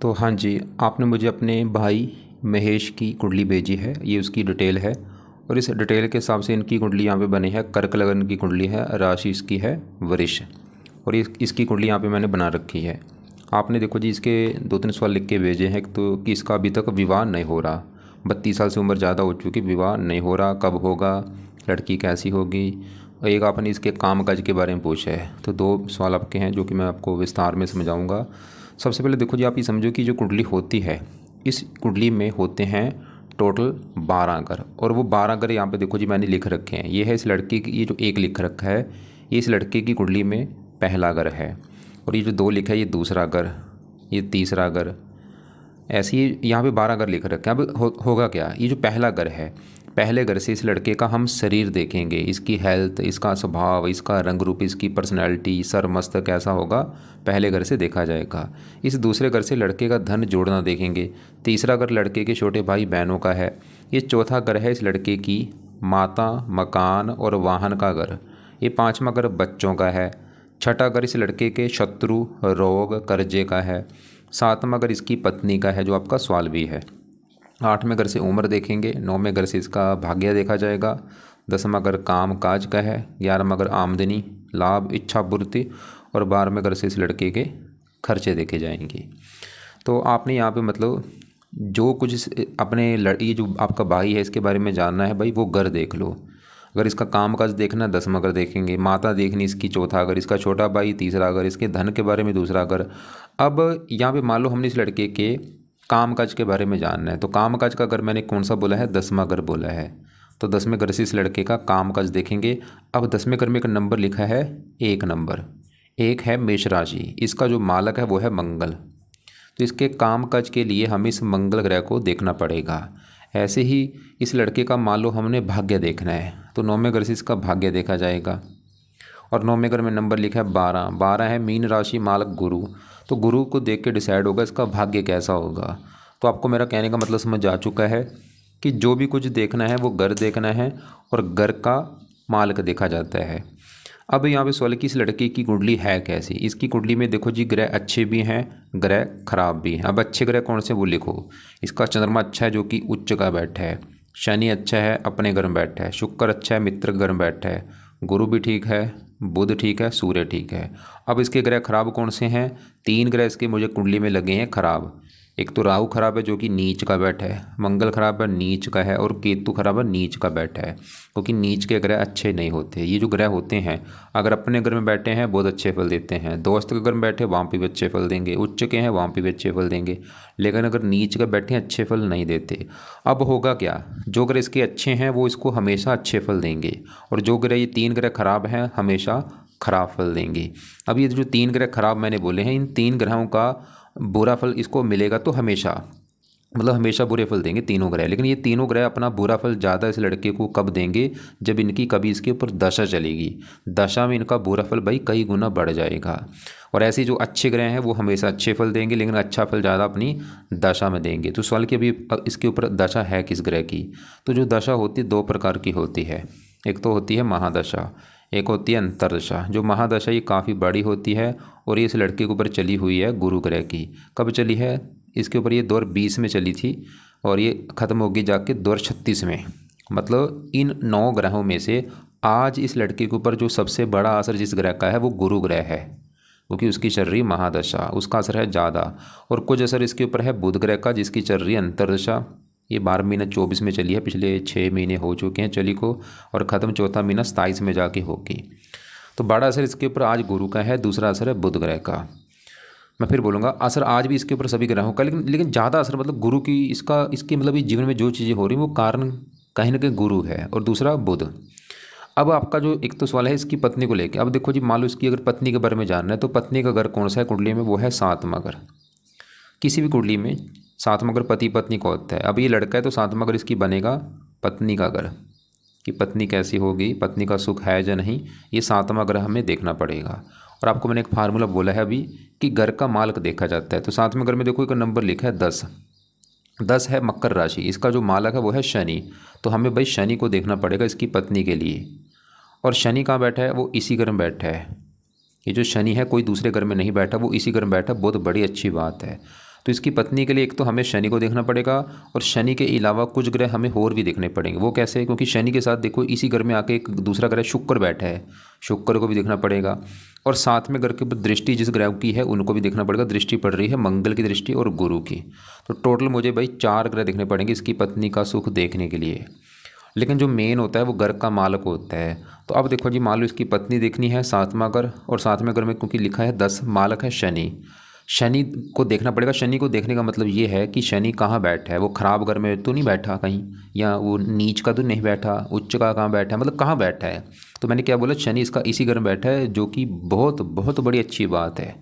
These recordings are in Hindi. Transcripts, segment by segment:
तो हाँ जी, आपने मुझे अपने भाई महेश की कुंडली भेजी है, ये उसकी डिटेल है। और इस डिटेल के हिसाब से इनकी कुंडली यहाँ पे बनी है, कर्क लगन की कुंडली है, राशि इसकी है वृष। और इसकी कुंडली यहाँ पे मैंने बना रखी है। आपने देखो जी, इसके 2-3 सवाल लिख के भेजे हैं तो कि इसका अभी तक विवाह नहीं हो रहा, 32 साल से उम्र ज़्यादा हो चुकी, विवाह नहीं हो रहा, कब होगा, लड़की कैसी होगी। और एक आपने इसके काम काज के बारे में पूछा है। तो 2 सवाल आपके हैं जो कि मैं आपको विस्तार में समझाऊंगा। सबसे पहले देखो जी, आप ये समझो कि जो कुंडली होती है, इस कुंडली में होते हैं टोटल 12 घर। और वो 12 घर यहाँ पे देखो जी मैंने लिख रखे हैं। ये है इस लड़के की, ये जो एक लिख रखा है ये इस लड़के की कुंडली में पहला घर है। और ये जो 2 लिखा है ये दूसरा घर, ये तीसरा घर, ऐसे ही यहाँ पे 12 घर लिख रखे हैं। अब होगा क्या, ये जो पहला घर है, पहले घर से इस लड़के का हम शरीर देखेंगे, इसकी हेल्थ, इसका स्वभाव, इसका रंग रूप, इसकी पर्सनैलिटी, सर मस्तक कैसा होगा, पहले घर से देखा जाएगा। इस दूसरे घर से लड़के का धन जोड़ना देखेंगे। तीसरा घर लड़के के छोटे भाई बहनों का है। ये चौथा घर है इस लड़के की माता, मकान और वाहन का घर। ये 5वां घर बच्चों का है। छठा घर इस लड़के के शत्रु, रोग, कर्जे का है। 7वां घर इसकी पत्नी का है, जो आपका सवाल भी है। 8वें घर से उम्र देखेंगे। 9वें घर से इसका भाग्य देखा जाएगा। 10वां घर काम काज का है। 11वां घर आमदनी, लाभ, इच्छा पूर्ति। और 12वें घर से इस लड़के के खर्चे देखे जाएंगे। तो आपने यहाँ पे मतलब जो कुछ अपने ये जो आपका भाई है इसके बारे में जानना है भाई, वो घर देख लो। अगर इसका काम काज देखना है 10वां घर देखेंगे। माता देखनी इसकी चौथा घर, इसका छोटा भाई तीसरा घर, इसके धन के बारे में दूसरा घर। अब यहाँ पे मान लो हमने इस लड़के के काम काज के बारे में जानना है, तो काम काज का घर मैंने कौन सा बोला है, 10वां घर बोला है। तो 10वें घर से इस लड़के का काम काज देखेंगे। अब 10वें घर में एक नंबर लिखा है, 1 नंबर, 1 है मेष राशि। इसका जो मालक है वो है मंगल। तो इसके काम काज के लिए हमें इस मंगल ग्रह को देखना पड़ेगा। ऐसे ही इस लड़के का मान लो हमने भाग्य देखना है, तो 9वें घर से इसका भाग्य देखा जाएगा। और 9वें घर में नंबर लिखा है 12, 12 है मीन राशि, मालक गुरु। तो गुरु को देख के डिसाइड होगा इसका भाग्य कैसा होगा। तो आपको मेरा कहने का मतलब समझ आ चुका है कि जो भी कुछ देखना है वो घर देखना है और घर का मालक देखा जाता है। अब यहाँ पे सवाल कि इस लड़के की कुंडली है कैसी। इसकी कुंडली में देखो जी, ग्रह अच्छे भी हैं, ग्रह खराब भी हैं। अब अच्छे ग्रह कौन से वो लिखो। इसका चंद्रमा अच्छा है जो कि उच्च का बैठा है। शनि अच्छा है, अपने घर में बैठा है। शुक्र अच्छा है, मित्र घर में बैठा है। गुरु भी ठीक है, बुध ठीक है, सूर्य ठीक है। अब इसके ग्रह खराब कौन से हैं, 3 ग्रह इसके मुझे कुंडली में लगे हैं खराब। एक तो राहु खराब है जो कि नीच का बैठा है, मंगल खराब है नीच का है, और केतु खराब है नीच का बैठा है। क्योंकि नीच के ग्रह अच्छे नहीं होते। ये जो ग्रह होते हैं अगर अपने घर में बैठे हैं बहुत अच्छे फल देते हैं, दोस्त के घर में बैठे वहाँ पे भी अच्छे फल देंगे, उच्च के हैं वहाँ पे भी अच्छे फल देंगे। लेकिन अगर नीच का बैठे हैं अच्छे फल नहीं देते। अब होगा क्या, जो ग्रह इसके अच्छे हैं वो इसको हमेशा अच्छे फल देंगे, और जो ग्रह ये 3 ग्रह खराब हैं हमेशा खराब फल देंगे। अब ये जो 3 ग्रह खराब मैंने बोले हैं, इन 3 ग्रहों का बुरा फल इसको मिलेगा तो हमेशा, मतलब हमेशा बुरे फल देंगे तीनों ग्रह। लेकिन ये तीनों ग्रह अपना बुरा फल ज़्यादा इस लड़के को कब देंगे, जब इनकी कभी इसके ऊपर दशा चलेगी। दशा में इनका बुरा फल भाई कई गुना बढ़ जाएगा। और ऐसे जो अच्छे ग्रह हैं वो हमेशा अच्छे फल देंगे, लेकिन अच्छा फल ज़्यादा अपनी दशा में देंगे। तो सवाल कि अभी इसके ऊपर दशा है किस ग्रह की। तो जो दशा होती है 2 प्रकार की होती है। एक तो होती है महादशा, एक होती है अंतरदशा। जो महादशा ये काफ़ी बड़ी होती है और ये इस लड़के के ऊपर चली हुई है गुरु ग्रह की। कब चली है, इसके ऊपर ये 2020 में चली थी और ये ख़त्म होगी जाके 2036 में। मतलब इन 9 ग्रहों में से आज इस लड़के के ऊपर जो सबसे बड़ा असर जिस ग्रह का है वो गुरु ग्रह है, क्योंकि उसकी चल रही महादशा, उसका असर है ज़्यादा। और कुछ असर इसके ऊपर है बुध ग्रह का, जिसकी चल रही है अंतरदशा। ये 12 महीना 24 में चली है, पिछले 6 महीने हो चुके हैं चली को, और ख़त्म चौथा महीना 27 में जाके होगी। तो बड़ा असर इसके ऊपर आज गुरु का है, दूसरा असर है बुध ग्रह का। मैं फिर बोलूँगा असर आज भी इसके ऊपर सभी ग्रहों का, लेकिन ज़्यादा असर मतलब गुरु की, इसके मतलब ये जीवन में जो चीज़ें हो रही हैं वो कारण कहीं ना कहीं गुरु है, और दूसरा बुध। अब आपका जो एक तो सवाल है इसकी पत्नी को लेकर। अब देखो जी, मान लो इसकी अगर पत्नी के बारे में जानना है तो पत्नी का घर कौन सा है कुंडली में, वो है 7वां घर। किसी भी कुंडली में 7वां घर पति पत्नी का होता है। अब ये लड़का है तो 7वां घर इसकी बनेगा पत्नी का घर, कि पत्नी कैसी होगी, पत्नी का सुख है या नहीं, ये 7वां घर हमें देखना पड़ेगा। और आपको मैंने एक फार्मूला बोला है अभी कि घर का मालक देखा जाता है। तो 7वें घर में देखो एक नंबर लिखा है 10, 10 है मकर राशि। इसका जो मालक है वो है शनि। तो हमें भाई शनि को देखना पड़ेगा इसकी पत्नी के लिए। और शनि कहाँ बैठा है, वो इसी घर में बैठा है। ये जो शनि है कोई दूसरे घर में नहीं बैठा, वो इसी घर में बैठा, बहुत बड़ी अच्छी बात है। तो इसकी पत्नी के लिए एक तो हमें शनि को देखना पड़ेगा, और शनि के अलावा कुछ ग्रह हमें और भी देखने पड़ेंगे। वो कैसे? क्योंकि शनि के साथ देखो इसी घर में आके एक दूसरा ग्रह शुक्र बैठा है, शुक्र को भी देखना पड़ेगा। और साथ में घर के ऊपर दृष्टि जिस ग्रह की है उनको भी देखना पड़ेगा। दृष्टि पड़ रही है मंगल की दृष्टि और गुरु की। तो टोटल मुझे भाई 4 ग्रह देखने पड़ेंगे इसकी पत्नी का सुख देखने के लिए। लेकिन जो मेन होता है वो घर का मालक होता है। तो अब देखो जी, मान लो इसकी पत्नी देखनी है 7वां घर, और 7वें घर में क्योंकि लिखा है 10, मालक है शनि। शनि को देखना पड़ेगा। शनि को देखने का मतलब ये है कि शनि कहाँ बैठा है। वो खराब घर में तो नहीं बैठा कहीं, या वो नीच का तो नहीं बैठा, उच्च का कहाँ बैठा है, मतलब कहाँ बैठा है। तो मैंने क्या बोला, शनि इसका इसी घर में बैठा है, जो कि बहुत बहुत बड़ी अच्छी बात है।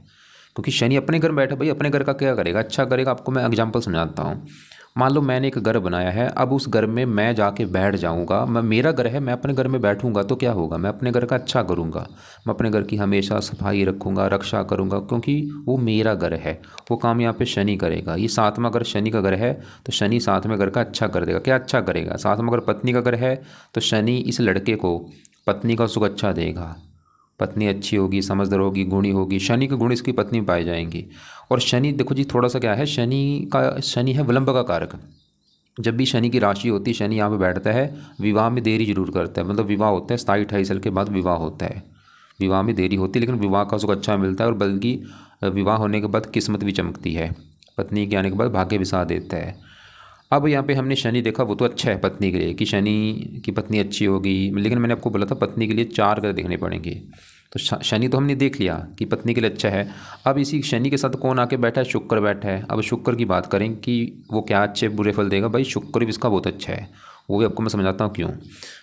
क्योंकि शनि अपने घर में बैठा, भाई अपने घर का क्या करेगा, अच्छा करेगा। आपको मैं एग्जांपल समझाता हूँ। मान लो मैंने एक घर बनाया है, अब उस घर में मैं जाके बैठ जाऊंगा, मैं मेरा घर है, मैं अपने घर में बैठूंगा तो क्या होगा, मैं अपने घर का अच्छा करूंगा। मैं अपने घर की हमेशा सफाई रखूंगा, रक्षा करूंगा, क्योंकि वो मेरा घर है। वो काम यहाँ पे शनि करेगा। ये 7वां घर शनि का घर है, तो शनि 7वें घर का अच्छा कर देगा। क्या अच्छा करेगा? 7वां घर पत्नी का घर है, तो शनि इस लड़के को पत्नी का सुख अच्छा देगा। पत्नी अच्छी होगी, समझदार होगी, गुणी होगी। शनि के गुण इसकी पत्नी में पाए जाएंगी। और शनि देखो जी थोड़ा सा क्या है, शनि है विलंब का कारक। जब भी शनि की राशि होती है, शनि यहाँ पे बैठता है, विवाह में देरी जरूर करता है। मतलब विवाह होता है 27-28 साल के बाद विवाह होता है। विवाह में देरी होती है, लेकिन विवाह का सुख अच्छा मिलता है। और बल्कि विवाह होने के बाद किस्मत भी चमकती है। पत्नी के आने के बाद भाग्य भी साथ देता है। अब यहाँ पे हमने शनि देखा, वो तो अच्छा है पत्नी के लिए कि शनि की पत्नी अच्छी होगी। लेकिन मैंने आपको बोला था पत्नी के लिए 4 ग्रह देखने पड़ेंगे। तो शनि तो हमने देख लिया कि पत्नी के लिए अच्छा है। अब इसी शनि के साथ कौन आके बैठा है? शुक्र बैठा है। अब शुक्र की बात करें कि वो क्या अच्छे बुरे फल देगा। भाई शुक्र भी इसका बहुत अच्छा है, वो भी आपको मैं समझाता हूँ क्यों।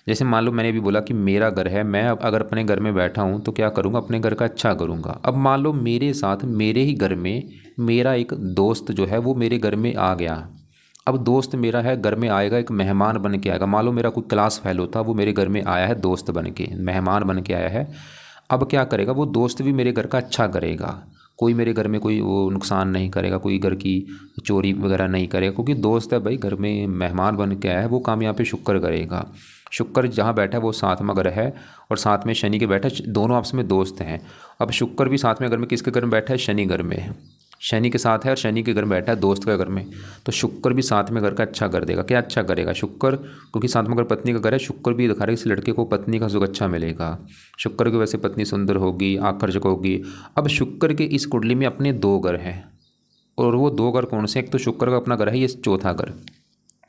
जैसे मान लो मैंने भी बोला कि मेरा घर है, मैं अब अगर अपने घर में बैठा हूँ तो क्या करूँगा, अपने घर का अच्छा करूँगा। अब मान लो मेरे साथ मेरे ही घर में मेरा एक दोस्त जो है वो मेरे घर में आ गया। अब दोस्त मेरा है, घर में आएगा, एक मेहमान बन के आएगा। मान लो मेरा कोई क्लास फेलो था, वो मेरे घर में आया है दोस्त बन के, मेहमान बन के आया है। अब क्या करेगा, वो दोस्त भी मेरे घर का अच्छा करेगा। कोई मेरे घर में कोई वो नुकसान नहीं करेगा, कोई घर की चोरी वगैरह नहीं करेगा, क्योंकि दोस्त है भाई, घर में मेहमान बन के आया है। वो काम यहाँ पे शुक्र करेगा। शुक्र जहाँ बैठा है वो 7वां घर है, और साथ में शनि के बैठा है, दोनों आपस में दोस्त हैं। अब शुक्र भी 7वें घर में किसके घर में बैठा है? शनि घर में। शनि के साथ है और शनि के घर में बैठा है दोस्त के घर में। तो शुक्र भी 7वें घर का अच्छा कर देगा। क्या अच्छा करेगा? शुक्र, क्योंकि 7वां घर पत्नी का घर है, शुक्र भी दिखा रहा है इस लड़के को पत्नी का सुख अच्छा मिलेगा। शुक्र की वजह से पत्नी सुंदर होगी, आकर्षक होगी। अब शुक्र के इस कुंडली में अपने 2 घर हैं, और वो 2 घर कौन से? एक तो शुक्र का अपना घर है, ये 4था घर।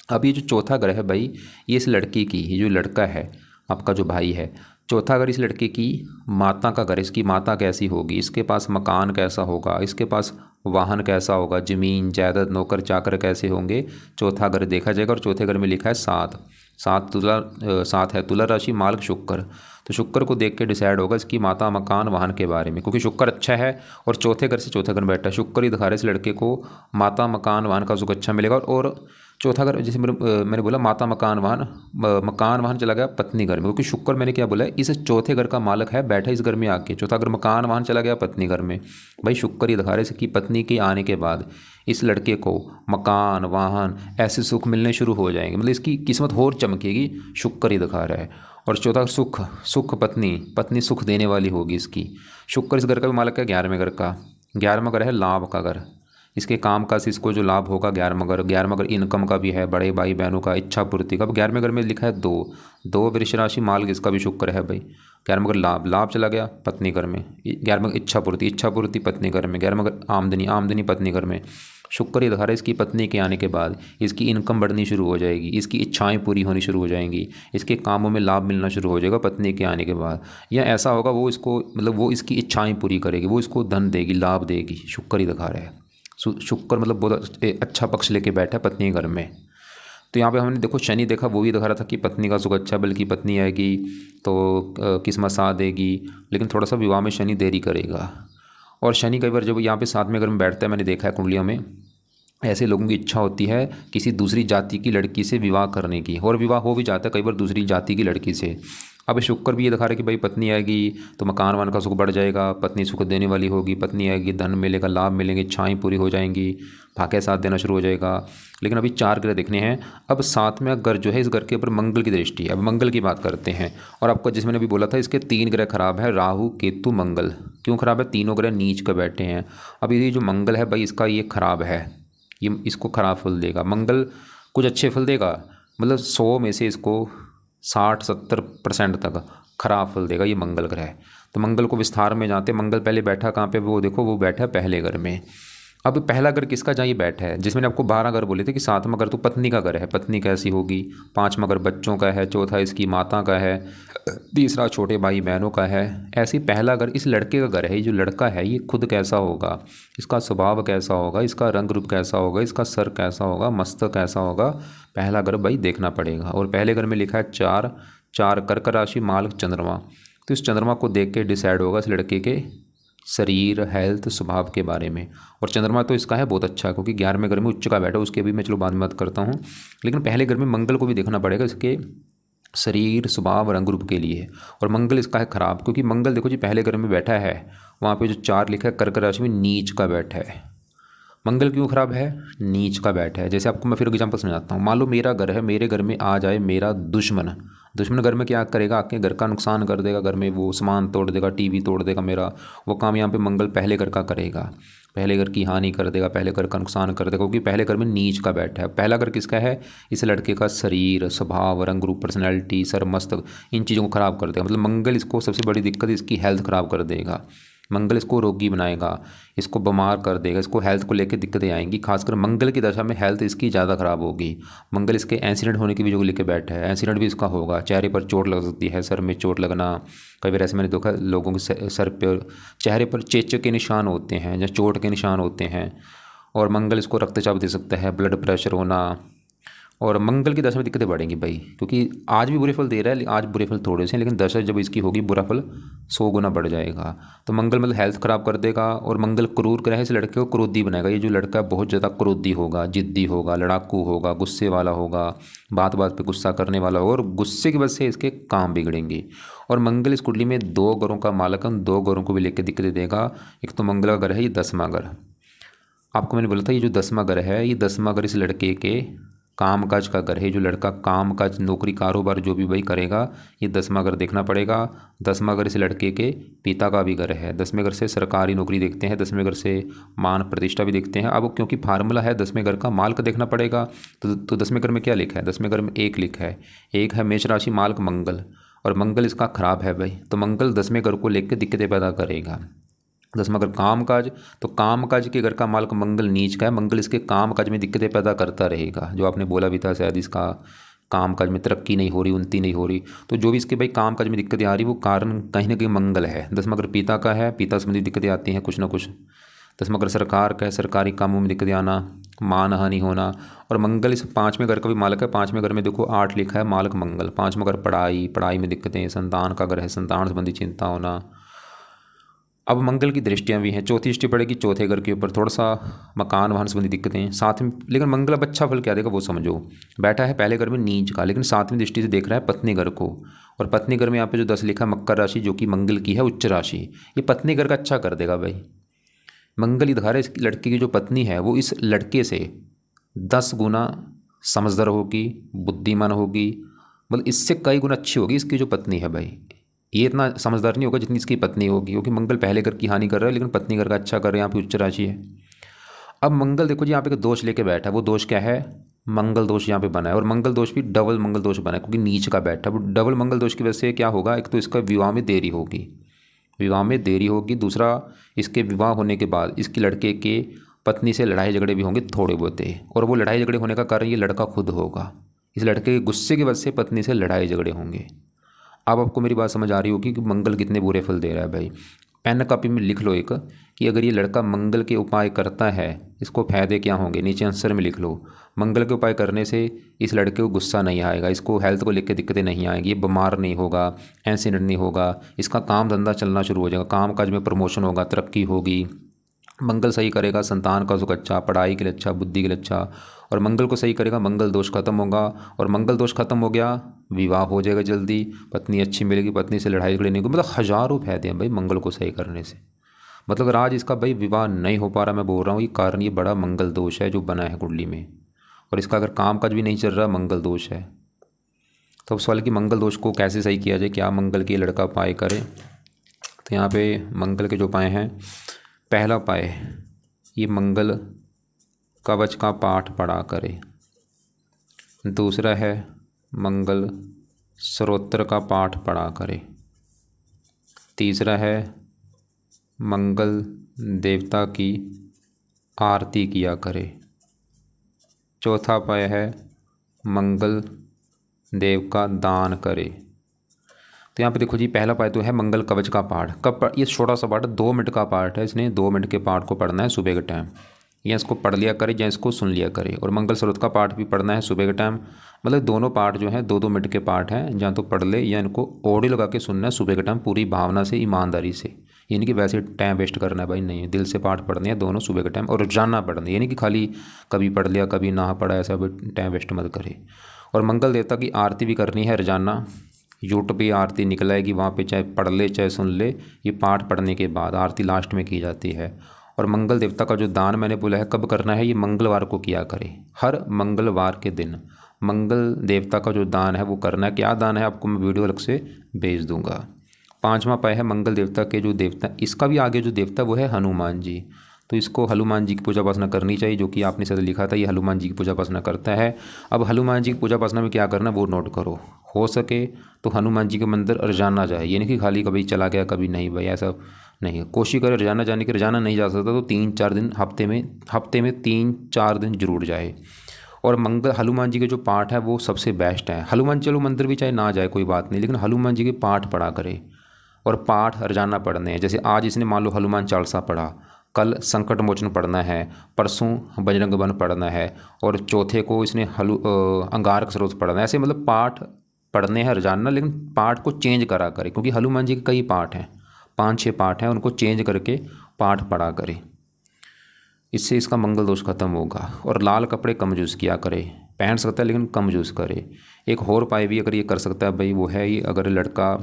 अब ये जो 4था घर है भाई, ये इस लड़की की, ये जो लड़का है आपका जो भाई है, 4था घर इस लड़के की माता का घर। इसकी माता कैसी होगी, इसके पास मकान कैसा होगा, इसके पास वाहन कैसा होगा, ज़मीन जायदाद नौकर चाकर कैसे होंगे, 4था घर देखा जाएगा। और 4थे घर में लिखा है 7। 7 है तुला राशि, मालक शुक्र। तो शुक्र को देख के डिसाइड होगा इसकी माता मकान वाहन के बारे में, क्योंकि शुक्र अच्छा है और 4थे घर से 4थे घर में बैठा है। शुक्र ही दिखा रहा है इस लड़के को माता मकान वाहन का सुख अच्छा मिलेगा। और 4था घर, जैसे मैंने बोला माता मकान वाहन चला गया पत्नी घर में, क्योंकि शुक्र मैंने क्या बोला है, इस 4थे घर का मालक है, बैठा इस घर में आके। 4था घर मकान वाहन चला गया पत्नी घर में। भाई शुक्र ही दिखा रहे कि पत्नी के आने के बाद इस लड़के को मकान वाहन ऐसे सुख मिलने शुरू हो जाएंगे, मतलब इसकी किस्मत और चमकेगी। शुक्र ही दिखा रहा है। और 4था सुख पत्नी सुख देने वाली होगी इसकी। शुक्र इस घर का भी मालक है 11वें घर का। 11वां घर है लाभ का घर, इसके काम का इसको जो लाभ होगा 11वां घर इनकम का भी है, बड़े भाई बहनों का, इच्छा पूर्ति का। अब 11वें घर में लिखा है 2 वृष राशि माल, इसका भी शुक्र है भाई। 11वां घर लाभ चला गया पत्नी घर में। 11वां इच्छा पूर्ति पत्नी घर में। 11वां घर आमदनी पत्नी घर में। शुक्र ही दिखा रहा है इसकी पत्नी के आने के बाद इसकी इनकम बढ़नी शुरू हो जाएगी, इसकी इच्छाएं पूरी होनी शुरू हो जाएंगी, इसके कामों में लाभ मिलना शुरू हो जाएगा पत्नी के आने के बाद। या ऐसा होगा वो इसको, मतलब वो इसकी इच्छाएं पूरी करेगी, वो इसको धन देगी, लाभ देगी। शुक्र ही दिखा रहा है। शुक्र मतलब बहुत अच्छा पक्ष लेके बैठा है पत्नी घर में। तो यहाँ पे हमने देखो शनि देखा, वो भी दिखा रहा था कि पत्नी का सुख अच्छा, बल्कि पत्नी आएगी तो किस्मत साथ देगी। लेकिन थोड़ा सा विवाह में शनि देरी करेगा। और शनि कई बार जब यहाँ पे 7वें घर में बैठता है, मैंने देखा है कुंडलियों में, ऐसे लोगों की इच्छा होती है किसी दूसरी जाति की लड़की से विवाह करने की, और विवाह हो भी जाता है कई बार दूसरी जाति की लड़की से। अब शुक्र भी ये दिखा रहा है कि भाई पत्नी आएगी तो मकान वन का सुख बढ़ जाएगा, पत्नी सुख देने वाली होगी, पत्नी आएगी धन मिलेगा, लाभ मिलेंगे, इच्छाएँ पूरी हो जाएंगी, भाग्य साथ देना शुरू हो जाएगा। लेकिन अभी 4 ग्रह देखने हैं। अब 7वां घर जो है इस घर के ऊपर मंगल की दृष्टि है। अब मंगल की बात करते हैं। और आपको जिस मैंने अभी बोला था इसके 3 ग्रह खराब है, राहु केतु मंगल। क्यों खराब है? तीनों ग्रह नीच के बैठे हैं। अब ये जो मंगल है भाई इसका ये खराब है, ये इसको खराब फल देगा। मंगल कुछ अच्छे फल देगा, मतलब 100 में से इसको 60-70% तक खराब फल देगा ये मंगल ग्रह। तो मंगल को विस्तार में जानते, मंगल पहले बैठा कहाँ पे? वो देखो वो बैठा है पहले घर में। अब पहला घर किसका जहाँ ये बैठा है, जिसमें आपको 12 घर बोले थे कि 7वां घर तो पत्नी का घर है, पत्नी कैसी होगी। 5वां घर बच्चों का है, चौथा इसकी माता का है, तीसरा छोटे भाई बहनों का है। ऐसे ही पहला घर इस लड़के का घर है। ये जो लड़का है ये खुद कैसा होगा, इसका स्वभाव कैसा होगा, इसका रंग रूप कैसा होगा, इसका सर कैसा होगा, मस्तक कैसा होगा, पहला घर भाई देखना पड़ेगा। और पहले घर में लिखा है 4 कर्क राशि माल चंद्रमा। तो इस चंद्रमा को देख के डिसाइड होगा इस लड़के के शरीर, हेल्थ, स्वभाव के बारे में। और चंद्रमा तो इसका है बहुत अच्छा, क्योंकि 11वें घर में उच्च का बैठा, उसके भी मैं चलो बाद में बात करता हूँ। लेकिन पहले घर में मंगल को भी देखना पड़ेगा इसके शरीर, स्वभाव, रंग रूप के लिए। और मंगल इसका है खराब, क्योंकि मंगल देखो जी पहले घर में बैठा है, वहाँ पे जो 4 लिखा है कर्क राशि में नीच का बैठा है। मंगल क्यों खराब है? नीच का बैठा है। जैसे आपको मैं फिर एग्जांपल समझाता हूँ। मान लो मेरा घर है, मेरे घर में आ जाए मेरा दुश्मन। दुश्मन घर में क्या करेगा? आके घर का नुकसान कर देगा, घर में वो सामान तोड़ देगा, टीवी तोड़ देगा मेरा। वो काम यहाँ पे मंगल पहले घर का करेगा, पहले घर की हानि कर देगा, पहले घर का नुकसान कर देगा, क्योंकि पहले घर में नीच का बैठा है। पहला घर किसका है? इस लड़के का शरीर, स्वभाव, रंग रूप, पर्सनैलिटी, सर, मस्तक, इन चीज़ों को खराब कर देगा। मतलब मंगल इसको सबसे बड़ी दिक्कत इसकी हेल्थ खराब कर देगा। मंगल इसको रोगी बनाएगा, इसको बीमार कर देगा, इसको हेल्थ को लेकर दिक्कतें आएंगी। खासकर मंगल की दशा में हेल्थ इसकी ज़्यादा खराब होगी। मंगल इसके एक्सीडेंट होने की भी जो लेके बैठा है, एक्सीडेंट भी इसका होगा। चेहरे पर चोट लग सकती है, सर में चोट लगना। कई बार ऐसे मैंने देखा लोगों के सर पर, चेहरे पर चेचक के निशान होते हैं या चोट के निशान होते हैं। और मंगल इसको रक्तचाप दे सकता है, ब्लड प्रेशर होना। और मंगल की दशा में दिक्कतें बढ़ेंगी भाई, क्योंकि आज भी बुरे फल दे रहा है, आज बुरे फल थोड़े से हैं, लेकिन दशा जब इसकी होगी बुरा फल 100 गुना बढ़ जाएगा। तो मंगल मतलब हेल्थ खराब कर देगा। और मंगल क्रूर ग्रह इस लड़के को क्रोधी बनाएगा। ये जो लड़का है बहुत ज़्यादा क्रोधी होगा, जिद्दी होगा, लड़ाकू होगा, गुस्से वाला होगा, बात बात पे गुस्सा करने वाला होगा, और गुस्से की वजह से इसके काम बिगड़ेंगे। और मंगल इस कुंडली में 2 घरों का मालक, 2 घरों को भी लेकर दिक्कतें देगा। एक तो मंगल का घर है ये 10वां घर। आपको मैंने बोला था ये जो 10वां घर है, ये 10वां घर इस लड़के के कामकाज का घर है। जो लड़का कामकाज, नौकरी, कारोबार जो भी भाई करेगा, ये 10वां घर देखना पड़ेगा। 10वां घर इस लड़के के पिता का भी घर है। 10वें घर से सरकारी नौकरी देखते हैं, 10वें घर से मान प्रतिष्ठा भी देखते हैं। अब क्योंकि फार्मूला है 10वें घर का माल का देखना पड़ेगा, तो 10वें घर में क्या लिखा है? 10वें घर में 1 लिखा है। 1 है मेष राशि मालक मंगल, और मंगल इसका खराब है भाई। तो मंगल 10वें घर को लेकर दिक्कतें पैदा करेगा। 10वां घर कामकाज, तो कामकाज के घर का मालक मंगल नीच का है। मंगल इसके कामकाज में दिक्कतें पैदा करता रहेगा। जो आपने बोला भी था शायद, इसका कामकाज में तरक्की नहीं हो रही, उन्नति नहीं हो रही। तो जो भी इसके भाई कामकाज में दिक्कतें आ रही वो कारण कहीं ना कहीं मंगल है। 10वां घर पिता का है, पिता संबंधी दिक्कतें आती हैं कुछ ना कुछ। 10वां घर सरकार का है, सरकारी कामों में दिक्कतें आना, मान हानि होना। और मंगल इस 5वें घर का भी मालक है। 5वें घर में देखो 8 लिखा है मालक मंगल। 5वां घर पढ़ाई में दिक्कतें, संतान का घर है, संतान संबंधी चिंता होना। अब मंगल की दृष्टियाँ भी हैं। चौथी दृष्टि पड़ेगी चौथे घर के ऊपर, थोड़ा सा मकान वाहन संबंधी दिक्कतें साथ में। लेकिन मंगल अब अच्छा फल क्या देगा वो समझो। बैठा है पहले घर में नीच का, लेकिन 7वीं दृष्टि से देख रहा है पत्नी घर को। और पत्नी घर में यहाँ पे जो 10 लिखा है मकर राशि, जो कि मंगल की है उच्च राशि, ये पत्नी घर का अच्छा कर देगा भाई। मंगल ही दिखा रहा है इस लड़की की जो पत्नी है वो इस लड़के से 10 गुना समझदार होगी, बुद्धिमान होगी, मतलब इससे कई गुना अच्छी होगी इसकी जो पत्नी है भाई। ये इतना समझदार नहीं होगा जितनी इसकी पत्नी होगी, क्योंकि मंगल पहले घर की हानि कर रहा है लेकिन पत्नी घर का अच्छा कर रहा है। यहाँ पे उच्च राशि है। अब मंगल देखो जी यहाँ पे एक दोष लेके बैठा है। वो दोष क्या है? मंगल दोष यहाँ पे बना है। और मंगल दोष भी डबल मंगल दोष बना है, क्योंकि नीच का बैठा है। वो डबल मंगल दोष की वजह से क्या होगा? एक तो इसका विवाह में देरी होगी, विवाह में देरी होगी। दूसरा, इसके विवाह होने के बाद इसकी लड़के के पत्नी से लड़ाई झगड़े भी होंगे थोड़े बहुत, और वो लड़ाई झगड़े होने का कारण ये लड़का खुद होगा। इस लड़के के गुस्से की वजह से पत्नी से लड़ाई झगड़े होंगे। अब आपको मेरी बात समझ आ रही होगी कि मंगल कितने बुरे फल दे रहा है भाई। पेन कॉपी में लिख लो एक, कि अगर ये लड़का मंगल के उपाय करता है इसको फायदे क्या होंगे, नीचे आंसर में लिख लो। मंगल के उपाय करने से इस लड़के को गुस्सा नहीं आएगा, इसको हेल्थ को लेकर दिक्कतें नहीं आएगी, ये बीमार नहीं होगा, एक्सीडेंट नहीं होगा, इसका काम धंधा चलना शुरू हो जाएगा, काम काज में प्रमोशन होगा, तरक्की होगी। मंगल सही करेगा, संतान का सुख अच्छा, पढ़ाई के लिए अच्छा, बुद्धि के लिए अच्छा। और मंगल को सही करेगा, मंगल दोष खत्म होगा, और मंगल दोष खत्म हो गया, विवाह हो जाएगा जल्दी, पत्नी अच्छी मिलेगी, पत्नी से लड़ाई झगड़े नहीं होगी। मतलब हज़ारों फायदे हैं भाई मंगल को सही करने से। मतलब अगर आज इसका भाई विवाह नहीं हो पा रहा, मैं बोल रहा हूँ ये कारण ये बड़ा मंगल दोष है जो बना है कुंडली में, और इसका अगर काम काज भी नहीं चल रहा, मंगल दोष है। तो अब सवाल कि मंगल दोष को कैसे सही किया जाए, क्या मंगल के लड़का उपाय करे। तो यहाँ पे मंगल के जो उपाय हैं, पहला उपाय ये मंगल कवच का पाठ पढ़ा करे। दूसरा है मंगल स्तोत्र का पाठ पढ़ा करे। तीसरा है मंगल देवता की आरती किया करे। चौथा उपाय है मंगल देव का दान करे। तो यहाँ पे देखो जी, पहला उपाय तो है मंगल कवच का पाठ। कब ये छोटा सा पाठ 2 मिनट का पाठ है, इसने 2 मिनट के पाठ को पढ़ना है सुबह के टाइम, या इसको पढ़ लिया करे या इसको सुन लिया करे। और मंगल स्रोत का पाठ भी पढ़ना है सुबह के टाइम। मतलब दोनों पाठ जो हैं 2-2 मिनट के पाठ हैं, या तो पढ़ ले या इनको ऑडियो लगा के सुनना है सुबह के टाइम, पूरी भावना से, ईमानदारी से। यानी कि वैसे टाइम वेस्ट करना है भाई नहीं, दिल से पाठ पढ़ने हैं दोनों सुबह के टाइम, और रोजाना पढ़ने, यानी कि खाली कभी पढ़ लिया कभी ना पढ़ा, ऐसा टाइम वेस्ट मत करे। और मंगल देवता की आरती भी करनी है रोजाना। यूट्यूब पे आरती निकल आएगी, वहाँ पे चाहे पढ़ ले चाहे सुन ले, ये पाठ पढ़ने के बाद आरती लास्ट में की जाती है। और मंगल देवता का जो दान मैंने बोला है कब करना है, ये मंगलवार को किया करे। हर मंगलवार के दिन मंगल देवता का जो दान है वो करना है। क्या दान है आपको मैं वीडियो अलग से भेज दूंगा। पांचवा उपाय है मंगल देवता के जो देवता, इसका भी आगे जो देवता वो है हनुमान जी। तो इसको हनुमान जी की पूजा उपासना करनी चाहिए, जो कि आपने शायद लिखा था, ये हनुमान जी की पूजा उपासना करता है। अब हनुमान जी की पूजा उपासना में क्या करना है वो नोट करो। हो सके तो हनुमान जी के मंदिर रोजाना जाए, ये नहीं कि खाली कभी चला गया कभी नहीं, भाई ऐसा नहीं है। कोशिश करें रोजाना जाने की, रोजाना नहीं जा सकता तो 3-4 दिन हफ्ते में 3-4 दिन जरूर जाए। और मंगल हनुमान जी के जो पाठ है वो सबसे बेस्ट है। हनुमान चलो मंदिर भी चाहे ना जाए कोई बात नहीं, लेकिन हनुमान जी के पाठ पढ़ा करे। और पाठ रोजाना पढ़ने हैं, जैसे आज इसने मान लो हनुमान चालीसा पढ़ा, कल संकट मोचन पढ़ना है, परसों बजरंग बन पढ़ना है, और चौथे को इसने अंगारक स्रोत पढ़ना है। ऐसे मतलब पाठ पढ़ने हैं रोजाना, लेकिन पाठ को चेंज करा करे, क्योंकि हनुमान जी के कई पाठ हैं, 5-6 पाठ हैं, उनको चेंज करके पाठ पढ़ा करे। इससे इसका मंगल दोष खत्म होगा। और लाल कपड़े कम यूज़ किया करे, पहन सकता है लेकिन कम यूज़ करे। एक और उपाय भी अगर ये कर सकता है भाई वो है ये, अगर लड़का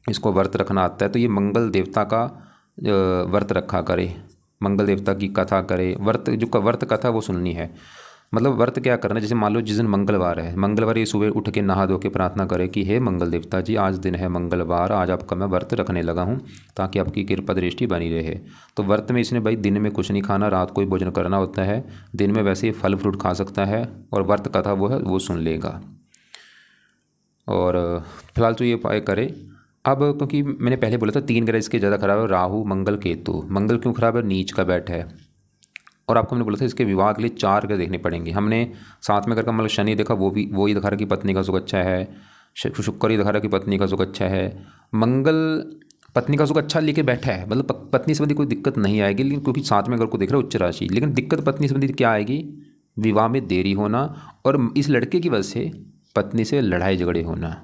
इसको व्रत रखना आता है तो ये मंगल देवता का व्रत रखा करे, मंगल देवता की कथा करे। व्रत कथा वो सुननी है। मतलब व्रत क्या करना है, जैसे मान लो जिस दिन मंगलवार है, मंगलवार ये सुबह उठ के नहा धो के प्रार्थना करे कि हे मंगल देवता जी, आज दिन है मंगलवार, आज आपका मैं व्रत रखने लगा हूँ ताकि आपकी कृपा दृष्टि बनी रहे। तो व्रत में इसने भाई दिन में कुछ नहीं खाना, रात को ही भोजन करना होता है, दिन में वैसे ही फल फ्रूट खा सकता है, और व्रत कथा वो है वो सुन लेगा। और फिलहाल तो ये उपाय करे। अब क्योंकि मैंने पहले बोला था 3 ग्रह इसके ज़्यादा खराब है, राहु मंगल केतु। मंगल क्यों खराब है, नीच का बैठ है। और आपको मैंने बोला था इसके विवाह के लिए 4 ग्रह देखने पड़ेंगे। हमने 7वें ग्रह का मतलब शनि देखा, वो ही दिखा रहा कि पत्नी का सुख अच्छा है। शुक्र ही दिखा रहा कि पत्नी का सुख अच्छा है। मंगल पत्नी का सुख अच्छा लेके बैठा है, मतलब पत्नी संबंधी कोई दिक्कत नहीं आएगी, लेकिन क्योंकि 7वें घर को देख रहा है उच्च राशि। लेकिन दिक्कत पत्नी संबंधी क्या आएगी, विवाह में देरी होना, और इस लड़के की वजह से पत्नी से लड़ाई झगड़े होना।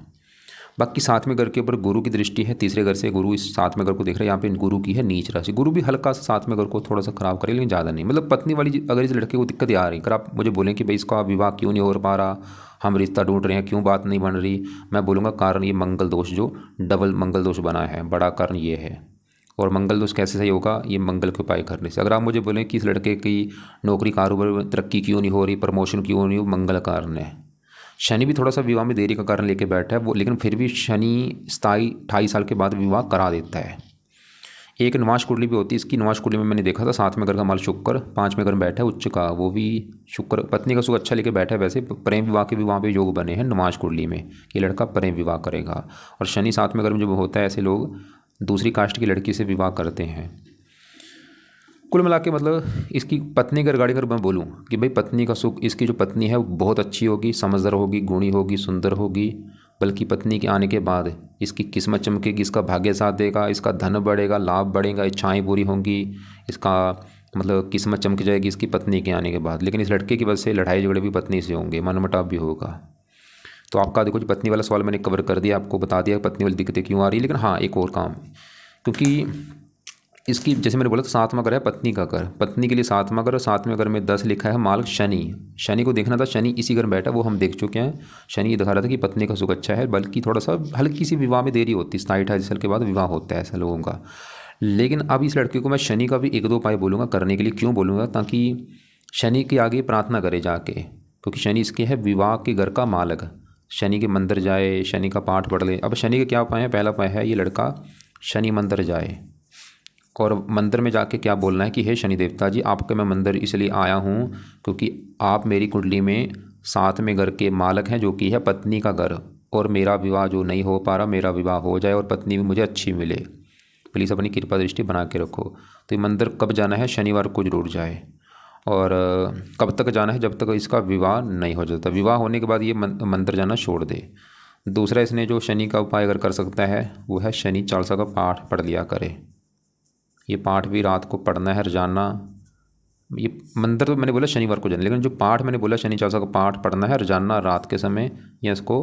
बाकी 7वें घर के ऊपर गुरु की दृष्टि है, तीसरे घर से गुरु इस 7वें घर को देख रहे हैं। यहाँ पे गुरु की है नीच राशि। गुरु भी हल्का सा 7वें घर को थोड़ा सा खराब करे, लेकिन ज़्यादा नहीं। मतलब पत्नी वाली अगर इस लड़के को दिक्कत आ रही, अगर आप मुझे बोलें कि भाई इसका विवाह क्यों नहीं हो पा रहा, हम रिश्ता ढूंढ रहे हैं, क्यों बात नहीं बन रही, मैं बोलूँगा कारण ये मंगल दोष, जो डबल मंगल दोष बना है, बड़ा कारण ये है। और मंगल दोष कैसे सही होगा, ये मंगल के उपाय करने से। अगर आप मुझे बोलें कि इस लड़के की नौकरी कारोबार में तरक्की क्यों नहीं हो रही, प्रमोशन क्यों नहीं हो, मंगल कारण है। शनि भी थोड़ा सा विवाह में देरी का कारण लेके बैठा है वो, लेकिन फिर भी शनि 28 साल के बाद विवाह करा देता है। एक निवास कुंडली भी होती है इसकी। निवास कुंडली में मैंने देखा था 7वें घर का माल शुक्र, 5वें घर में बैठा है उच्च का, वो भी शुक्र पत्नी का सुख अच्छा लेके बैठा है। वैसे प्रेम विवाह के भी वहाँ पे योग बने हैं निवास कुंडली में कि लड़का प्रेम विवाह करेगा। और शनि 7वें घर में जब होता है, ऐसे लोग दूसरी कास्ट की लड़की से विवाह करते हैं। कुल मिला के मतलब इसकी पत्नी का रिगार्डिंग अगर मैं बोलूँ कि भाई पत्नी का सुख, इसकी जो पत्नी है वो बहुत अच्छी होगी, समझदार होगी, गुणी होगी, सुंदर होगी। बल्कि पत्नी के आने के बाद इसकी किस्मत चमकेगी, इसका भाग्य साथ देगा, इसका धन बढ़ेगा, लाभ बढ़ेगा, इच्छाएं पूरी होंगी, इसका मतलब किस्मत चमक जाएगी इसकी पत्नी के आने के बाद। लेकिन इस लड़के की वजह से लड़ाई झगड़े भी पत्नी से होंगे, मनमुटाव भी होगा। तो आपका देखो जो पत्नी वाला सवाल मैंने कवर कर दिया, आपको बता दिया पत्नी वाली दिक्कतें क्यों आ रही है। लेकिन हाँ, एक और काम, क्योंकि इसकी जैसे मैंने बोला था सातवां घर है पत्नी का घर, पत्नी के लिए सातवां घर और सातवें घर में 10 लिखा है मार्ग शनि। शनि को देखना था, शनि इसी घर में बैठा, वो हम देख चुके हैं। शनि ये दिखा रहा था कि पत्नी का सुख अच्छा है, बल्कि थोड़ा सा हल्की सी विवाह में देरी होती है, 27-28 साल के बाद विवाह होता है ऐसा लोगों का। लेकिन अब इस लड़के को मैं शनि का भी 1-2 उपाय बोलूँगा करने के लिए। क्यों बोलूँगा? ताकि शनि के आगे प्रार्थना करे जाके, क्योंकि शनि इसके है विवाह के घर का मालक। शनि के मंदिर जाए, शनि का पाठ पढ़ ले। अब शनि के क्या उपाय है? पहला उपाय है ये लड़का शनि मंदिर जाए और मंदिर में जाके क्या बोलना है कि हे शनि देवता जी, आपके मैं मंदिर इसलिए आया हूँ क्योंकि आप मेरी कुंडली में 7वें घर के मालक हैं, जो कि है पत्नी का घर, और मेरा विवाह जो नहीं हो पा रहा, मेरा विवाह हो जाए और पत्नी भी मुझे अच्छी मिले। प्लीज़ अपनी कृपा दृष्टि बना के रखो। तो ये मंदिर कब जाना है? शनिवार को जरूर जाए। और कब तक जाना है? जब तक इसका विवाह नहीं हो जाता। विवाह होने के बाद ये मंदिर जाना छोड़ दे। दूसरा इसने जो शनि का उपाय अगर कर सकता है वो है शनि चालीसा का पाठ पढ़ लिया करे। ये पाठ भी रात को पढ़ना है रोजाना। ये मंदिर तो मैंने बोला शनिवार को जाना, लेकिन जो पाठ मैंने बोला शनि चालीसा का पाठ पढ़ना है रोजाना रात के समय, या इसको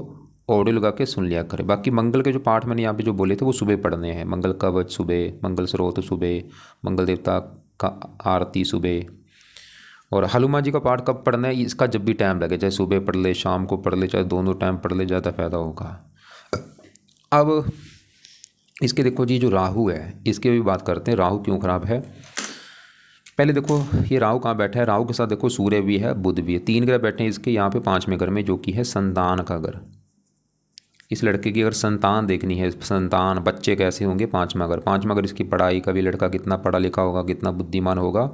ऑडियो लगा के सुन लिया करे। बाकी मंगल के जो पाठ मैंने यहाँ पे जो बोले थे वो सुबह पढ़ने हैं। मंगल कवच सुबह, मंगल स्रोत सुबह, मंगल देवता का आरती सुबह। और हनुमान जी का पाठ कब पढ़ना है? इसका जब भी टाइम लगे, चाहे सुबह पढ़ ले, शाम को पढ़ ले, चाहे दोनों टाइम पढ़ ले, ज़्यादा फायदा होगा। अब इसके देखो जी जो राहु है, इसके भी बात करते हैं। राहु क्यों खराब है? पहले देखो ये राहु कहाँ बैठा है। राहु के साथ देखो सूर्य भी है, बुध भी है, 3 ग्रह बैठे हैं इसके यहाँ पे 5वें घर में, जो कि है संतान का घर। इस लड़के की अगर संतान देखनी है, संतान बच्चे कैसे होंगे, 5वां घर। 5वां घर इसकी पढ़ाई का भी, लड़का कितना पढ़ा लिखा होगा, कितना बुद्धिमान होगा,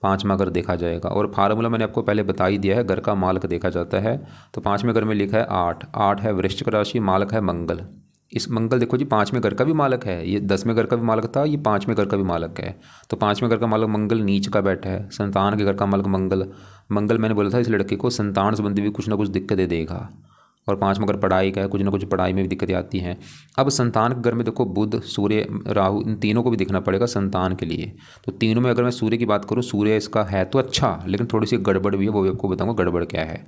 5वां घर देखा जाएगा। और फार्मूला मैंने आपको पहले बता ही दिया है, घर का मालक देखा जाता है। तो 5वें घर में लिखा है 8, 8 है वृश्चिक राशि, मालक है मंगल। इस मंगल देखो जी 5वें घर का भी मालक है, ये 10वें घर का भी मालक था, ये 5वें घर का भी मालक है। तो 5वें घर का मालक मंगल नीच का बैठा है, संतान के घर का मालक मंगल। मंगल मैंने बोला था इस लड़के को संतान संबंधी भी कुछ ना कुछ दिक्कतें देगा। और 5वां घर पढ़ाई का है, कुछ ना कुछ पढ़ाई में भी दिक्कतें आती हैं। अब संतान के घर में देखो बुध, सूर्य, राहु, इन तीनों को भी देखना पड़ेगा संतान के लिए। तो तीनों में अगर मैं सूर्य की बात करूँ, सूर्य इसका है तो अच्छा, लेकिन थोड़ी सी गड़बड़ भी है, वो भी आपको बताऊँगा गड़बड़ क्या है।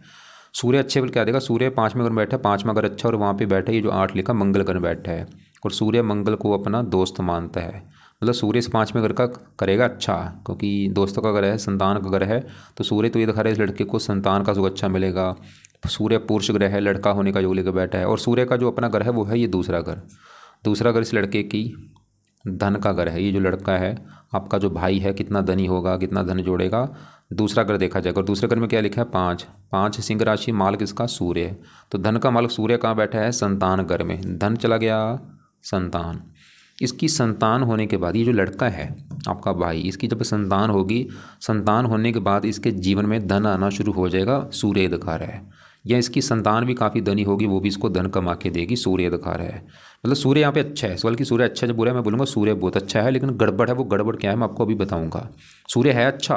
सूर्य अच्छे बल क्या देगा? सूर्य 5वें घर में बैठा है, 5वां घर अच्छा, और वहाँ पे बैठा है ये जो 8 लिखा मंगल घर में बैठा है। और सूर्य मंगल को अपना दोस्त मानता है, मतलब सूर्य इस 5वें घर का करेगा अच्छा, क्योंकि दोस्तों का घर है, संतान का घर है। तो सूर्य तो ये दिखा रहा है इस लड़के को संतान का सुख अच्छा मिलेगा। सूर्य पुरुष ग्रह है, लड़का होने का योग लेकर बैठा है। और सूर्य का जो अपना घर है वो है ये दूसरा घर। दूसरा घर इस लड़के की धन का घर है। ये जो लड़का है आपका जो भाई है, कितना धनी होगा, कितना धन जोड़ेगा, दूसरा घर देखा जाएगा। और दूसरे घर में क्या लिखा है? 5, 5 सिंह राशि, मालक इसका सूर्य है। तो धन का मालक सूर्य कहाँ बैठा है? संतान घर में। धन चला गया संतान। इसकी संतान होने के बाद ये जो लड़का है आपका भाई, इसकी जब संतान होगी, संतान होने के बाद इसके जीवन में धन आना शुरू हो जाएगा, सूर्य दिखा रहा है। या इसकी संतान भी काफ़ी धनी होगी, वो भी इसको धन कमा के देगी, सूर्य दिखा रहा है। मतलब सूर्य यहाँ पे अच्छा है। सवाल कि सूर्य अच्छा है बुरा है, मैं बोलूँगा सूर्य बहुत अच्छा है, लेकिन गड़बड़ है। वो गड़बड़ क्या है मैं आपको अभी बताऊँगा। सूर्य है अच्छा,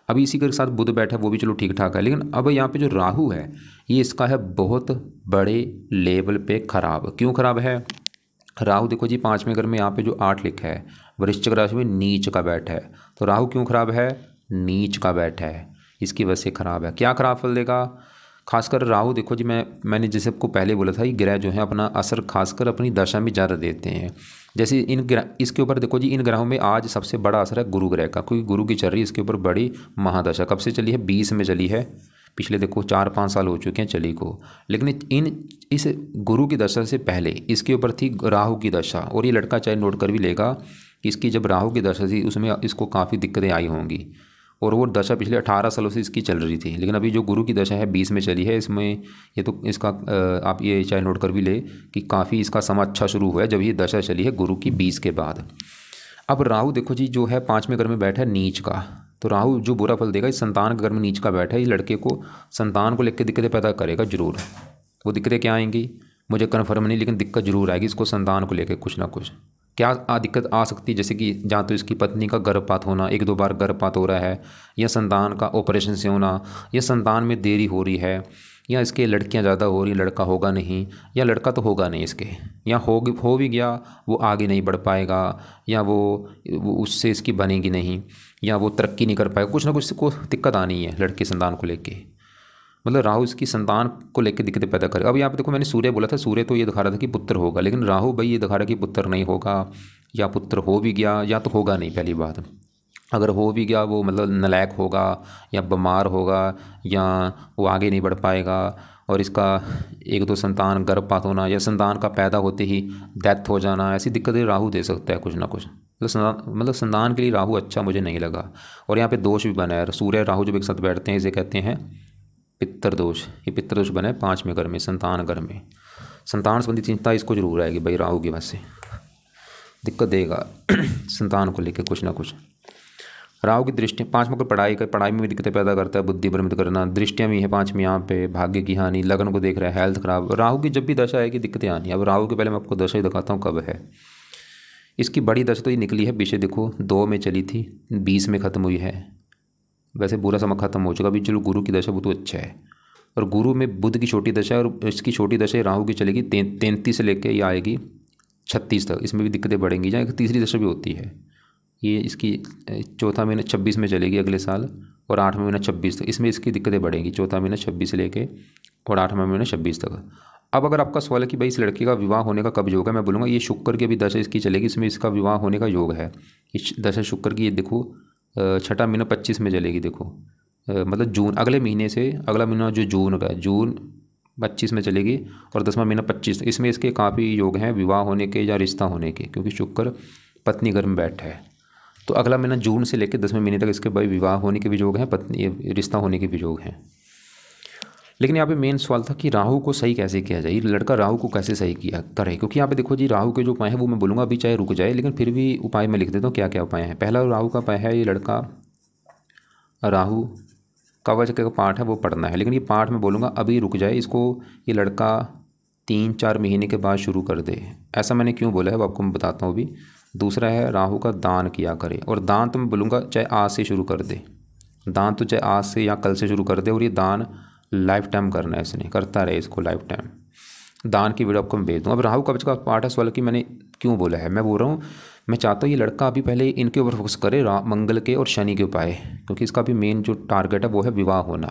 अभी इसी के साथ बुध बैठा है, वो भी चलो ठीक ठाक है। लेकिन अब यहाँ पे जो राहु है ये इसका है बहुत बड़े लेवल पे खराब। क्यों खराब है? राहु देखो जी 5वें घर में यहाँ पे जो 8 लिखा है, वृश्चिक राशि में नीच का बैठा है। तो राहु क्यों खराब है? नीच का बैठा है, इसकी वजह से खराब है। क्या खराब फल देगा? खासकर राहु देखो जी, मैंने जैसे आपको पहले बोला था, ये ग्रह जो है अपना असर खासकर अपनी दशा में ज़्यादा देते हैं। जैसे इन ग्रह, इसके ऊपर देखो जी, इन ग्रहों में आज सबसे बड़ा असर है गुरु ग्रह का, क्योंकि गुरु की चल रही है इसके ऊपर बड़ी महादशा। कब से चली है? 20 में चली है, पिछले देखो 4-5 साल हो चुके हैं चली को। लेकिन इस गुरु की दशा से पहले इसके ऊपर थी राहु की दशा। और ये लड़का चाहे नोट कर भी लेगा कि इसकी जब राहु की दशा थी उसमें इसको काफ़ी दिक्कतें आई होंगी। और वो दशा पिछले 18 सालों से इसकी चल रही थी। लेकिन अभी जो गुरु की दशा है 20 में चली है, इसमें ये तो इसका आप ये चाहे नोट कर भी ले कि काफ़ी इसका समय अच्छा शुरू हुआ है जब ये दशा चली है गुरु की 20 के बाद। अब राहु देखो जी जो है 5वें घर में बैठा है नीच का। तो राहु जो बुरा फल देगा, इस संतान के घर में नीच का बैठा है, इस लड़के को संतान को लेकर दिक्कतें पैदा करेगा जरूर। वो दिक्कतें क्या आएंगी मुझे कन्फर्म नहीं, लेकिन दिक्कत जरूर आएगी इसको संतान को लेकर कुछ ना कुछ। क्या दिक्कत आ सकती है? जैसे कि जहाँ तो इसकी पत्नी का गर्भपात होना, 1-2 बार गर्भपात हो रहा है, या संतान का ऑपरेशन से होना, या संतान में देरी हो रही है, या इसके लड़कियां ज़्यादा हो रही, लड़का होगा नहीं, या लड़का तो होगा नहीं इसके, या हो भी गया वो आगे नहीं बढ़ पाएगा, या वो उससे इसकी बनेगी नहीं, या वो तरक्की नहीं कर पाएगा। कुछ ना कुछ इसको दिक्कत आनी है लड़के संतान को लेके। मतलब राहु इसकी संतान को लेकर दिक्कतें पैदा करेगा। अब यहाँ पे देखो मैंने सूर्य बोला था, सूर्य तो ये दिखा रहा था कि पुत्र होगा, लेकिन राहु भाई ये दिखा रहा है कि पुत्र नहीं होगा, या पुत्र हो भी गया या तो होगा नहीं। पहली बात, अगर हो भी गया वो मतलब नालायक होगा या बीमार होगा या वो आगे नहीं बढ़ पाएगा, और इसका एक दो संतान गर्भपात होना या संतान का पैदा होते ही डेथ हो जाना, ऐसी दिक्कतें राहु दे सकता है कुछ ना कुछ। मतलब संतान के लिए राहु अच्छा मुझे नहीं लगा। और यहाँ पे दोष भी बना है, सूर्य राहु जब एक साथ बैठते हैं इसे कहते हैं पितृदोष। ये पितृदोष बना है 5वें घर में, संतान घर में। संतान संबंधी चिंता इसको जरूर आएगी भाई, राहु की वजह से दिक्कत देगा संतान को लेकर कुछ ना कुछ। राहु की दृष्टि 5वें को पढ़ाई में भी दिक्कतें पैदा करता है, बुद्धि भ्रमित करना, दृष्टियाँ भी है 5वीं यहाँ पे, भाग्य की हानि, लगन को देख रहा है, हेल्थ खराब। राहु की जब भी दशा आएगी दिक्कतें आनी। अब राहु के पहले मैं आपको दशा ही दिखाता हूँ कब है। इसकी बड़ी दशा तो ये निकली है पीछे देखो, 2 में चली थी, 20 में ख़त्म हुई है। वैसे बुरा समय खत्म हो चुका, अभी चलो गुरु की दशा वो तो अच्छा है। और गुरु में बुध की छोटी दशा है, और इसकी छोटी दशा राहु की चलेगी 33 से लेकर ये आएगी 36 तक। इसमें भी दिक्कतें बढ़ेंगी। जहाँ एक तीसरी दशा भी होती है, ये इसकी चौथा महीना 26 में चलेगी अगले साल, और 8वां महीना 26 तक। इसमें इसकी दिक्कतें बढ़ेंगी, चौथा महीना 26 से लेके और 8वां महीना 26 तक। अब अगर आपका सवाल है कि भाई इस लड़के का विवाह होने का कब योग है, मैं बोलूँगा ये शुक्र की अभी दशा इसकी चलेगी, इसमें इसका विवाह होने का योग है। इस दशा शुक्र की ये देखो 6ठा महीना 25 में चलेगी देखो, मतलब जून, अगले महीने से अगला महीना जो जून का, जून 25 में चलेगी, और 10वां महीना 25। इसमें इसके काफ़ी योग हैं विवाह होने के या रिश्ता होने के, क्योंकि शुक्र पत्नी घर में बैठा है। तो अगला महीना जून से लेकर 10वें महीने तक इसके भाई विवाह होने के भी योग हैं, पत्नी रिश्ता होने के भी योग हैं। लेकिन यहाँ पे मेन सवाल था कि राहु को सही कैसे किया जाए, लड़का राहु को कैसे सही किया करे। क्योंकि यहाँ पे देखो जी, राहु के जो उपाय हैं वो मैं बोलूँगा अभी चाहे रुक जाए, लेकिन फिर भी उपाय मैं लिख देता हूँ क्या क्या उपाय हैं। पहला राहु का उपाय है, ये लड़का राहु कवच का पाठ है वो पढ़ना है, लेकिन ये पाठ मैं बोलूँगा अभी रुक जाए, इसको ये लड़का 3-4 महीने के बाद शुरू कर दे। ऐसा मैंने क्यों बोला है वो आपको मैं बताता हूँ अभी। दूसरा है राहु का दान किया करे, और दान तो मैं बोलूँगा चाहे आज से शुरू कर दे, दान तो चाहे आज से या कल से शुरू कर दे, और ये दान लाइफ टाइम करना है, इसने करता रहे इसको लाइफ टाइम। दान की वीडियो आपको मैं भेज दूँ। अब राहु कवच का पाठ है, सवाल कि मैंने क्यों बोला है, मैं बोल रहा हूँ मैं चाहता हूँ ये लड़का अभी पहले इनके ऊपर फोकस करे, मंगल के और शनि के उपाय, क्योंकि इसका भी मेन जो टारगेट है वो है विवाह होना।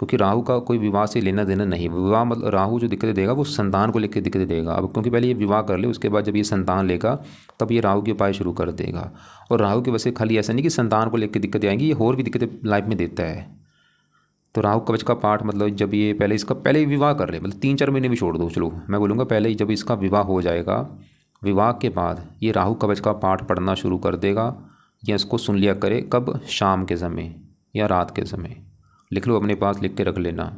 क्योंकि राहु का कोई विवाह से लेना देना नहीं, विवाह मतलब राहु जो दिक्कतें देगा वो संतान को लेकर दिक्कतें देगा। अब क्योंकि पहले ये विवाह कर ले, उसके बाद जब ये संतान लेगा तब ये राहु के उपाय शुरू कर देगा। और राहु की वजह से खाली ऐसा नहीं कि संतान को लेकर दिक्कतें आएंगी, ये और भी दिक्कतें लाइफ में देता है। तो राहु कवच का पाठ मतलब जब ये पहले विवाह कर ले, मतलब 3-4 महीने भी छोड़ दो, चलो मैं बोलूँगा पहले ही जब इसका विवाह हो जाएगा, विवाह के बाद ये राहु कवच का पाठ पढ़ना शुरू कर देगा, या इसको सुन लिया करे। कब? शाम के समय या रात के समय, लिख लो अपने पास, लिख के रख लेना।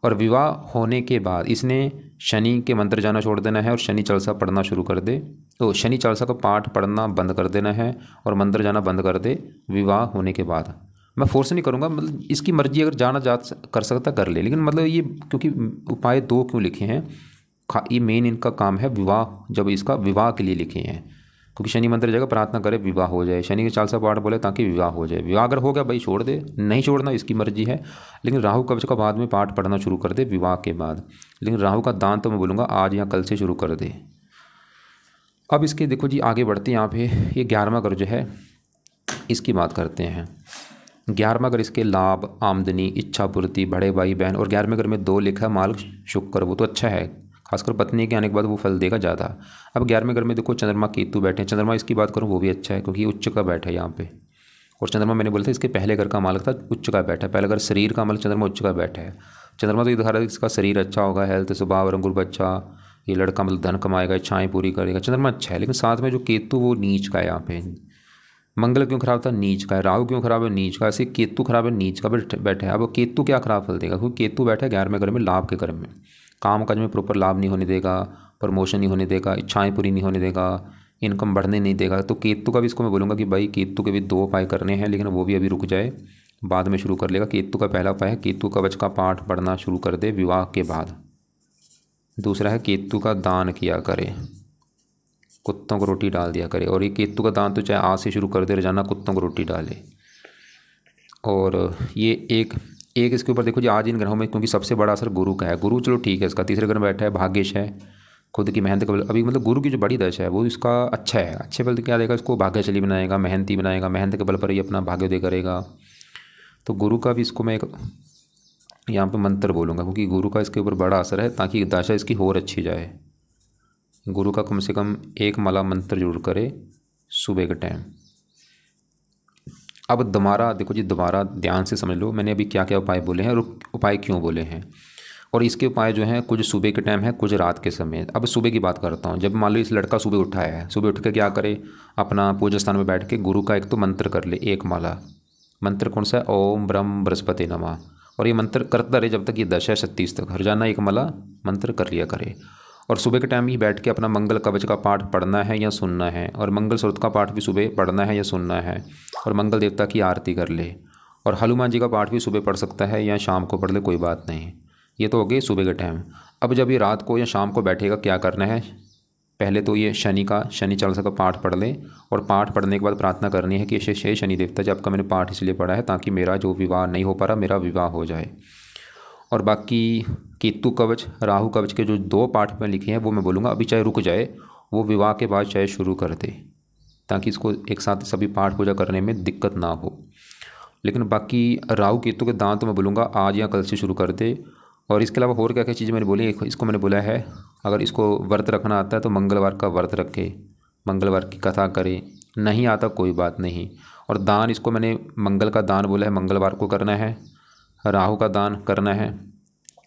और विवाह होने के बाद इसने शनि के मंत्र जाना छोड़ देना है, और शनि चालीसा पढ़ना शुरू कर दे। तो शनि चालीसा का पाठ पढ़ना बंद कर देना है, और मंत्र जाना बंद कर दे विवाह होने के बाद। मैं फोर्स नहीं करूँगा, मतलब इसकी मर्जी, अगर जाना कर सकता कर ले, लेकिन मतलब ये क्योंकि उपाय 2 क्यों लिखे हैं, ये मेन इनका काम है विवाह, जब इसका विवाह के लिए लिखे हैं। क्योंकि शनि मंत्र जगह प्रार्थना करे विवाह हो जाए, शनि के चालीसा पाठ बोले ताकि विवाह हो जाए। विवाह अगर हो गया भाई छोड़ दे, नहीं छोड़ना इसकी मर्जी है, लेकिन राहु कवच का बाद में पाठ पढ़ना शुरू कर दे विवाह के बाद। लेकिन राहु का दान तो मैं बोलूँगा आज या कल से शुरू कर दे। अब इसके देखो जी आगे बढ़ते हैं, यहाँ पे ये 11वां घर जो है इसकी बात करते हैं। 11वां घर इसके लाभ, आमदनी, इच्छा पूर्ति, बड़े भाई बहन, और 11वें घर में 2 लिखा माल शुक्र, वो तो अच्छा है, खासकर पत्नी के आने के बाद वो फल देगा ज़्यादा। अब 11वें घर में देखो चंद्रमा केतु बैठे हैं, चंद्रमा इसकी बात करूँ वो भी अच्छा है क्योंकि उच्च का बैठा है यहाँ पे। और चंद्रमा मैंने बोला था इसके पहले घर का मालक था, उच्च का बैठा है। पहले घर शरीर का मालक चंद्रमा उच्च का बैठा है। चंद्रमा तो ये दिखा रहा है इसका शरीर अच्छा होगा, हेल्थ, स्वभाव, रंगरूप अच्छा, ये लड़का मतलब धन कमाएगा, इच्छाएँ पूरी करेगा, चंद्रमा अच्छा है। लेकिन साथ में जो केतु वो नीच का है यहाँ पे। मंगल क्यों खराब था? नीच का है। राहु क्यों खराब है? नीच का। ऐसे केतु खराब है, नीच का बैठा है। अब केतु क्या खराब फल देगा? क्योंकि केतु बैठा है 11वें घर में, लाभ के घर में, काम काज में प्रॉपर लाभ नहीं होने देगा, प्रमोशन नहीं होने देगा, इच्छाएं पूरी नहीं होने देगा, इनकम बढ़ने नहीं देगा। तो केतु का भी इसको मैं बोलूँगा कि भाई केतु के भी 2 उपाय करने हैं, लेकिन वो भी अभी रुक जाए, बाद में शुरू कर लेगा। केतु का पहला उपाय है केतु कवच का पाठ पढ़ना शुरू कर दे विवाह के बाद। दूसरा है केतु का दान किया करे, कुत्तों को रोटी डाल दिया करे। और ये केतु का दान तो चाहे आज से शुरू कर दे, रोजाना कुत्तों को रोटी डाले। और ये एक इसके ऊपर देखो जी आज इन ग्रहों में, क्योंकि सबसे बड़ा असर गुरु का है। गुरु चलो ठीक है, इसका तीसरे घर में बैठा है, भाग्यश है, खुद की मेहनत का बल, अभी मतलब गुरु की जो बड़ी दशा है वो इसका अच्छा है। अच्छे बल क्या देगा? इसको भाग्यशाली बनाएगा, मेहनती बनाएगा, मेहनत के बल पर ही अपना भाग्योदय करेगा। तो गुरु का भी इसको मैं यहाँ पे मंत्र बोलूँगा क्योंकि गुरु का इसके ऊपर बड़ा असर है, ताकि दशा इसकी और अच्छी जाए। गुरु का कम से कम एक माला मंत्र जरूर करे सुबह के टाइम। अब दोबारा देखो जी, दोबारा ध्यान से समझ लो मैंने अभी क्या क्या उपाय बोले हैं और उपाय क्यों बोले हैं। और इसके उपाय जो हैं कुछ सुबह के टाइम है, कुछ रात के समय। अब सुबह की बात करता हूँ। जब मान लो इस लड़का सुबह उठा है, सुबह उठ के क्या करे, अपना पूजा स्थान में बैठ के गुरु का एक तो मंत्र कर ले, एक माला। मंत्र कौन सा है? ओम ब्रह्म बृहस्पति नमः। और ये मंत्र करता रहे जब तक ये दशा 36 तक, रोजाना एक माला मंत्र कर लिया करे। और सुबह के टाइम ही बैठ के अपना मंगल कवच का पाठ पढ़ना है या सुनना है, और मंगल स्रोत का पाठ भी सुबह पढ़ना है या सुनना है, और मंगल देवता की आरती कर ले। और हनुमान जी का पाठ भी सुबह पढ़ सकता है या शाम को पढ़ ले, कोई बात नहीं। ये तो हो गई सुबह के टाइम। अब जब ये रात को या शाम को बैठेगा, क्या करना है? पहले तो ये शनि चालीसा का पाठ पढ़ ले, और पाठ पढ़ने के बाद प्रार्थना करनी है कि हे शनि देवता जी, आपका मैंने पाठ इसलिए पढ़ा है ताकि मेरा जो विवाह नहीं हो पा रहा, मेरा विवाह हो जाए। और बाकी केतु कवच, राहु कवच के जो 2 पाठ में लिखे हैं वो मैं बोलूँगा अभी चाहे रुक जाए, वो विवाह के बाद चाहे शुरू कर दे, ताकि इसको एक साथ सभी पाठ पूजा करने में दिक्कत ना हो। लेकिन बाकी राहु केतु के दान तो मैं बोलूँगा आज या कल से शुरू कर दे। और इसके अलावा और क्या क्या चीज़ें मैंने बोली, इसको मैंने बोला है अगर इसको व्रत रखना आता है तो मंगलवार का व्रत रखे, मंगलवार की कथा करे, नहीं आता कोई बात नहीं। और दान इसको मैंने मंगल का दान बोला है, मंगलवार को करना है, राहु का दान करना है,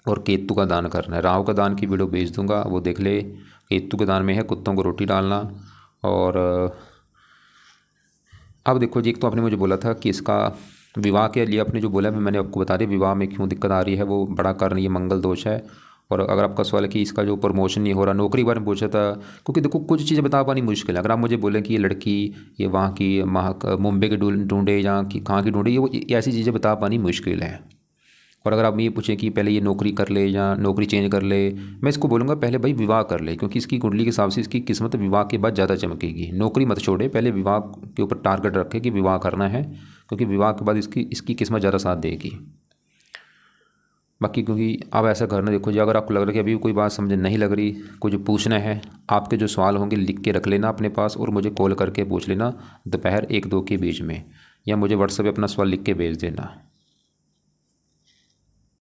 और केतु का दान करना है। राहु का दान की वीडियो भेज दूंगा, वो देख ले। केतु के दान में है कुत्तों को रोटी डालना। और अब देखो जी, एक तो आपने मुझे बोला था कि इसका विवाह के लिए आपने जो बोला है मैंने आपको बता दिया, विवाह में क्यों दिक्कत आ रही है, वो बड़ा कारण ये मंगल दोष है। और अगर आपका सवाल है कि इसका जो प्रमोशन नहीं हो रहा, नौकरी के बारे में पूछा था, क्योंकि देखो कुछ चीज़ें बता पानी मुश्किल है। अगर आप मुझे बोलें कि ये लड़की ये वहाँ की मुंबई की ढूंढे या कि कहाँ की ढूंढे, ये ऐसी चीज़ें बता पानी मुश्किल है। और अगर आप ये पूछें कि पहले ये नौकरी कर ले या नौकरी चेंज कर ले, मैं इसको बोलूँगा पहले भाई विवाह कर ले, क्योंकि इसकी कुंडली के हिसाब से इसकी किस्मत विवाह के बाद ज़्यादा चमकेगी। नौकरी मत छोड़े, पहले विवाह के ऊपर टारगेट रखे कि विवाह करना है, क्योंकि विवाह के बाद इसकी किस्मत ज़्यादा साथ देगी। बाकी क्योंकि आप ऐसा करना, देखो जी अगर आपको लग रहा है कि अभी कोई बात समझ नहीं लग रही, कुछ पूछना है, आपके जो सवाल होंगे लिख के रख लेना अपने पास, और मुझे कॉल करके पूछ लेना दोपहर 1-2 के बीच में, या मुझे व्हाट्सएप पे अपना सवाल लिख के भेज देना।